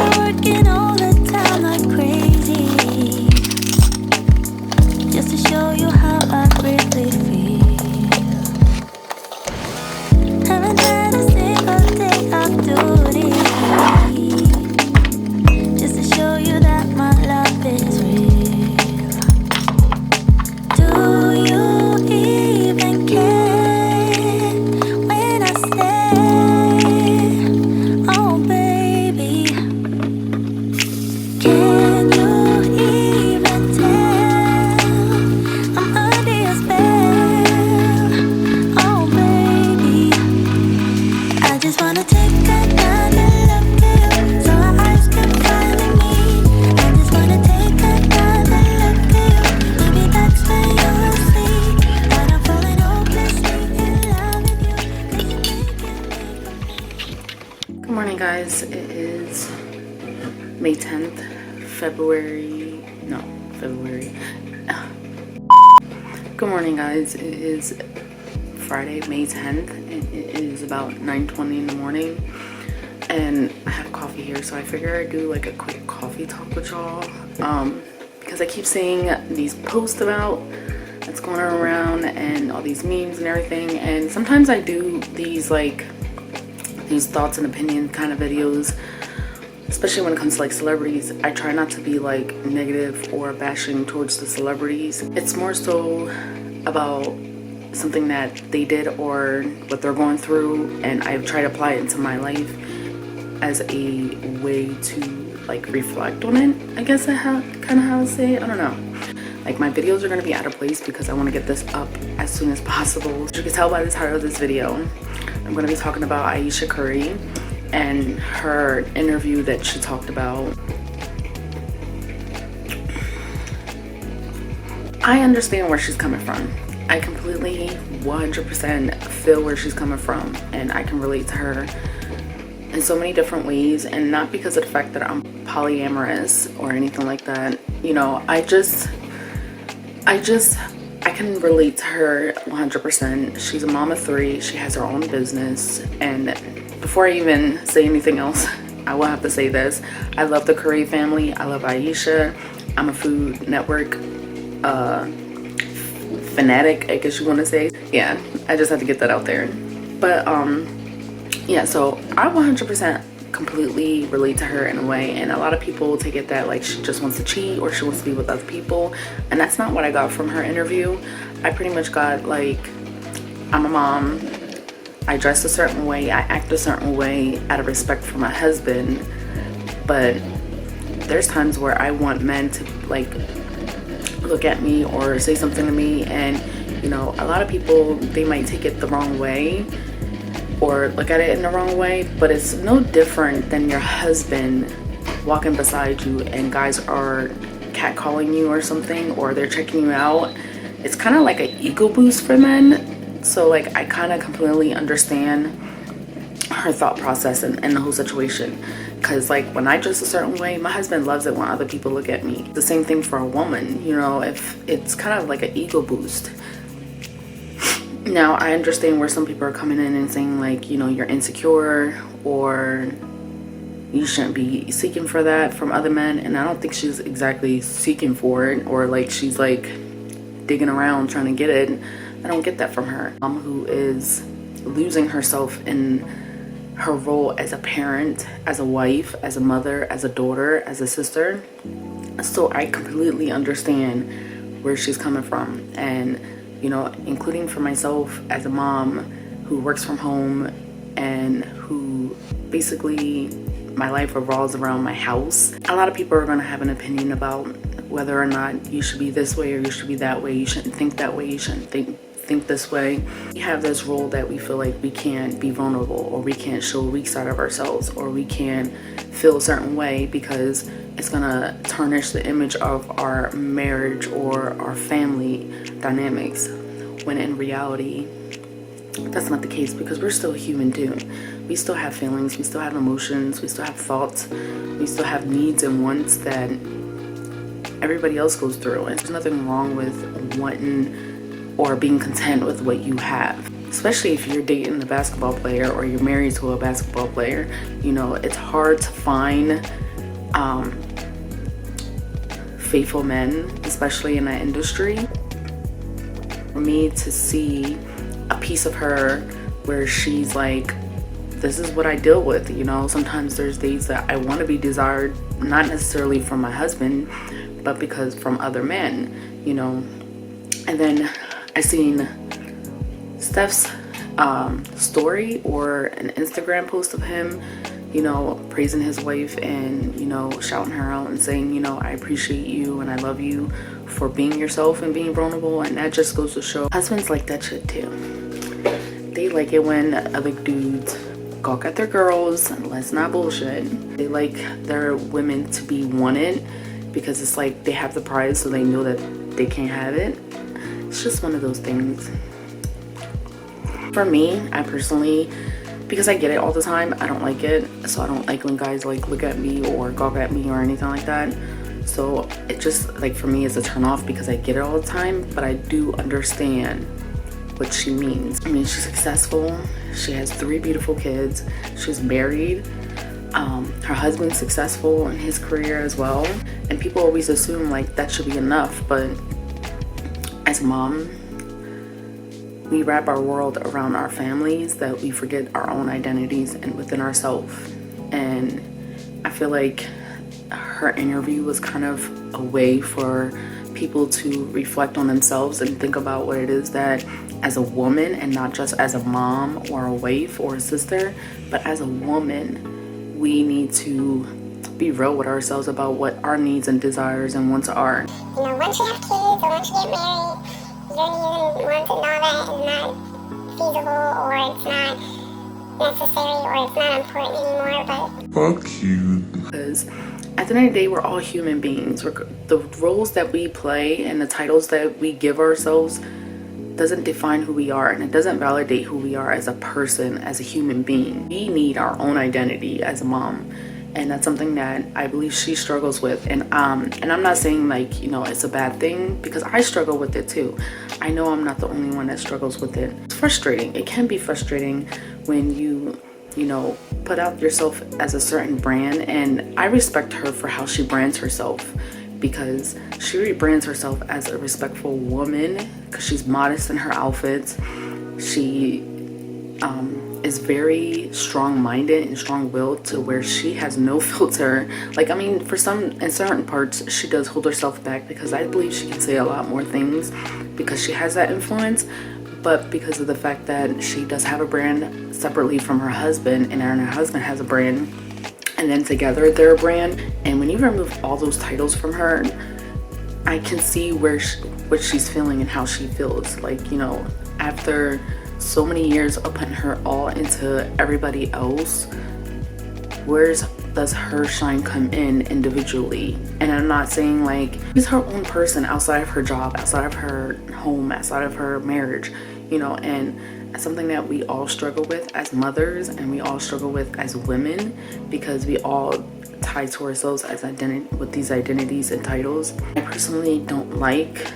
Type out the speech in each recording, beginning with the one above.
working all the time like crazy, just to show you how I really feel. Haven't had a single day off duty, just to show you that my love is real. Do you even care when I say, oh baby? Can you even tell I'm under your spell? Oh baby, I just wanna take another look at you, so our eyes can finally meet. I just wanna take another look at you, maybe that's when you'll see that I'm falling hopelessly in love with you, 'cause you're making me complete. Good morning, guys. It is May 10th, February. Good morning, guys. It is Friday, May 10th, and it is about 9:20 in the morning. And I have coffee here, so I figure I'd do like a quick coffee talk with y'all. Because I keep seeing these posts about that's going around and all these memes and everything. And sometimes I do these thoughts and opinion kind of videos, especially when it comes to like celebrities. I try not to be like negative or bashing towards the celebrities. It's more so about something that they did or what they're going through, and I've tried to apply it into my life as a way to like reflect on it, I guess. Kind of how to say it, I don't know. Like, my videos are going to be out of place because I want to get this up as soon as possible. As you can tell by the title of this video, I'm going to be talking about Ayesha Curry and her interview that she talked about. I understand where she's coming from. I completely 100% feel where she's coming from, and I can relate to her in so many different ways. And not because of the fact that I'm polyamorous or anything like that. You know, I can relate to her 100%. She's a mom of 3. She has her own business. And before I even say anything else, I will have to say this. I love the Curry family. I love Ayesha. I'm a Food Network fanatic, I guess you want to say. Yeah, I just had to get that out there. But yeah, so I 100% completely relate to her in a way, and a lot of people take it that like she just wants to cheat or she wants to be with other people, and that's not what I got from her interview. I pretty much got like, I'm a mom, I dress a certain way, I act a certain way out of respect for my husband, but there's times where I want men to like look at me or say something to me, and you know, a lot of people, they might take it the wrong way or look at it in the wrong way, but it's no different than your husband walking beside you and guys are catcalling you or something, or they're checking you out. It's kind of like an ego boost for men. So like, I kind of completely understand her thought process and the whole situation, because like, when I dress a certain way, my husband loves it when other people look at me. The same thing for a woman, you know, if it's kind of like an ego boost. Now, I understand where some people are coming in and saying like, you know, you're insecure or you shouldn't be seeking for that from other men, and I don't think she's exactly seeking for it or like she's like digging around trying to get it. I don't get that from her. Who is losing herself in her role as a parent, as a wife, as a mother, as a daughter, as a sister. So I completely understand where she's coming from, and you know, including for myself as a mom who works from home and who basically my life revolves around my house. A lot of people are going to have an opinion about whether or not you should be this way or you should be that way. You shouldn't think that way. You shouldn't think this way. We have this role that we feel like we can't be vulnerable, or we can't show a weak side of ourselves, or we can't feel a certain way because it's gonna tarnish the image of our marriage or our family dynamics, when in reality that's not the case, because we're still human too. We still have feelings, we still have emotions, we still have thoughts, we still have needs and wants that everybody else goes through. And there's nothing wrong with wanting or being content with what you have, especially if you're dating a basketball player or you're married to a basketball player. You know, it's hard to find faithful men, especially in that industry. For me to see a piece of her where she's like, this is what I deal with, you know. Sometimes there's days that I want to be desired, not necessarily from my husband, but because from other men, you know. And then I seen Steph's story or an Instagram post of him, you know, praising his wife and, you know, shouting her out and saying, you know, I appreciate you and I love you for being yourself and being vulnerable. And that just goes to show husbands like that shit too. They like it when other dudes gawk at their girls. Let's not bullshit. They like their women to be wanted because it's like they have the prize, so they know that they can't have it. It's just one of those things. For me, I personally, because I get it all the time, I don't like it. So I don't like when guys like look at me or gawk at me or anything like that. So it just, like, for me, it's a turn off because I get it all the time. But I do understand what she means. I mean, she's successful. She has 3 beautiful kids. She's married. Her husband's successful in his career as well. And people always assume like that should be enough. But as a mom, we wrap our world around our families that we forget our own identities and within ourselves. And I feel like her interview was kind of a way for people to reflect on themselves and think about what it is that, as a woman, and not just as a mom or a wife or a sister, but as a woman, we need to be real with ourselves about what our needs and desires and wants are. You know, once you have kids or once you get married, your needs and wants and all that is not feasible, or it's not necessary, or it's not important anymore. But fuck you. Because at the end of the day, we're all human beings. The roles that we play and the titles that we give ourselves doesn't define who we are, and it doesn't validate who we are as a person, as a human being. We need our own identity as a mom, and that's something that I believe she struggles with. And I'm not saying like, you know, it's a bad thing, because I struggle with it too. I know I'm not the only one that struggles with it. It's frustrating. It can be frustrating when you know, put out yourself as a certain brand. And I respect her for how she brands herself, because she rebrands herself as a respectful woman, because she's modest in her outfits. She is very strong-minded and strong-willed, to where she has no filter. Like, I mean, in certain parts, she does hold herself back, because I believe she can say a lot more things because she has that influence. But because of the fact that she does have a brand separately from her husband, and her husband has a brand, and then together they're a brand. And when you remove all those titles from her, I can see what she's feeling and how she feels. Like, you know, after so many years of putting her all into everybody else, where does her shine come in individually? And I'm not saying like she's her own person outside of her job, outside of her home, outside of her marriage, you know. And it's something that we all struggle with as mothers, and we all struggle with as women, because we all tie to ourselves as with these identities and titles. I personally don't like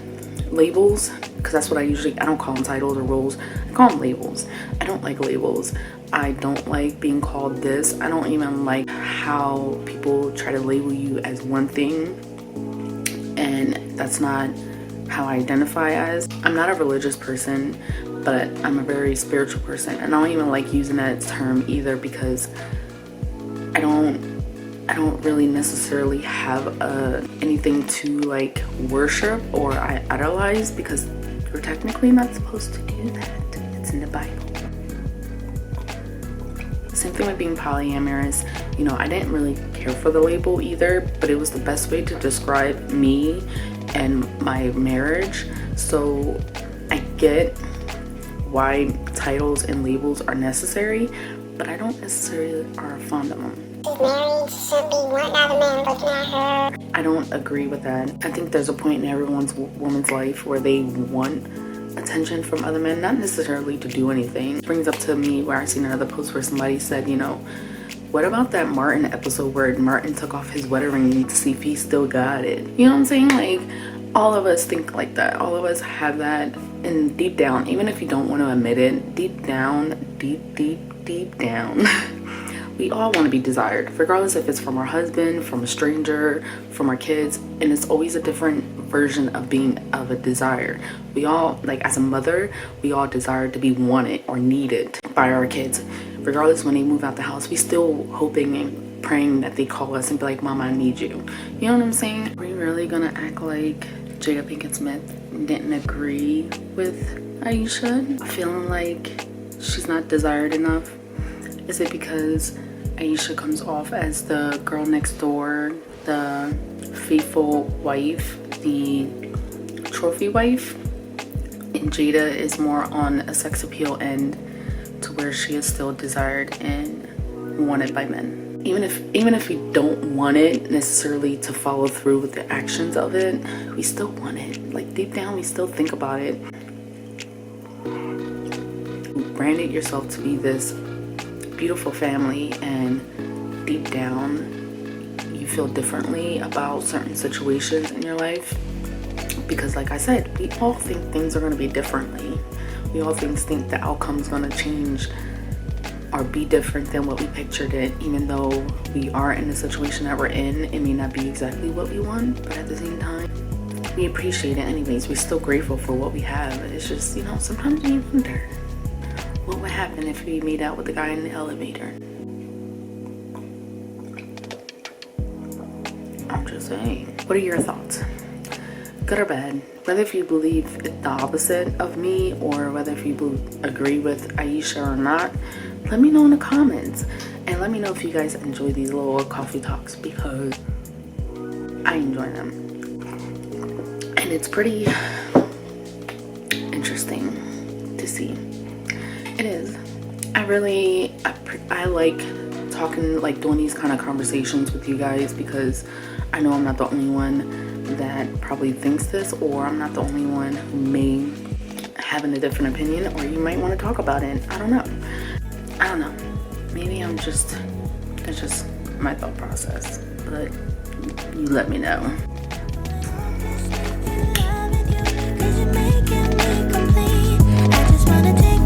labels, because that's what I don't call them titles or roles. I call them labels. I don't like labels. I don't like being called this. I don't even like how people try to label you as one thing, and that's not how I identify as. I'm not a religious person, but I'm a very spiritual person, and I don't even like using that term either, because I don't really necessarily have anything to like worship or I idolize, because you're technically not supposed to do that. It's in the Bible. Same thing with being polyamorous. You know, I didn't really care for the label either, but it was the best way to describe me and my marriage. So I get why titles and labels are necessary, but I don't necessarily are fond of them. she's married, she shouldn't be wanting other men looking at her. I don't agree with that. I think there's a point in everyone's woman's life where they want attention from other men, not necessarily to do anything. It brings up to me where I seen another post where somebody said, you know, what about that Martin episode where Martin took off his wedding ring to see if he still got it? You know what I'm saying? Like, all of us think like that. All of us have that. And deep down, even if you don't want to admit it, deep down, deep down, we all want to be desired, regardless if it's from our husband, from a stranger, from our kids. And it's always a different version of being of a desire. We all, like as a mother, we all desire to be wanted or needed by our kids. Regardless, when they move out the house, we still hoping and praying that they call us and be like, Mama, I need you. You know what I'm saying? Are we really gonna act like Jada Pinkett Smith didn't agree with Ayesha? Feeling like she's not desired enough? Is it because Ayesha comes off as the girl next door, the faithful wife, the trophy wife, and Jada is more on a sex appeal end to where she is still desired and wanted by men? Even if we don't want it necessarily to follow through with the actions of it, we still want it. Like deep down, we still think about it. You branded yourself to be this beautiful family, and deep down you feel differently about certain situations in your life, because like I said, we all think things are going to be differently. We all think the outcome's going to change or be different than what we pictured it. Even though we are in the situation that we're in, it may not be exactly what we want, but at the same time we appreciate it anyways. We're still grateful for what we have. It's just, you know, sometimes you wonder what would happen if we made out with the guy in the elevator. I'm just saying. What are your thoughts? Good or bad? Whether if you believe the opposite of me or whether if you agree with Ayesha or not, let me know in the comments. And let me know if you guys enjoy these little coffee talks, because I enjoy them. And it's pretty interesting to see. It is. I like talking, like doing these kind of conversations with you guys, because I know I'm not the only one that probably thinks this, or I'm not the only one who may have a different opinion, or you might want to talk about it. I don't know. Maybe that's just my thought process, but you let me know. Cause you're making me complete. I just wanna take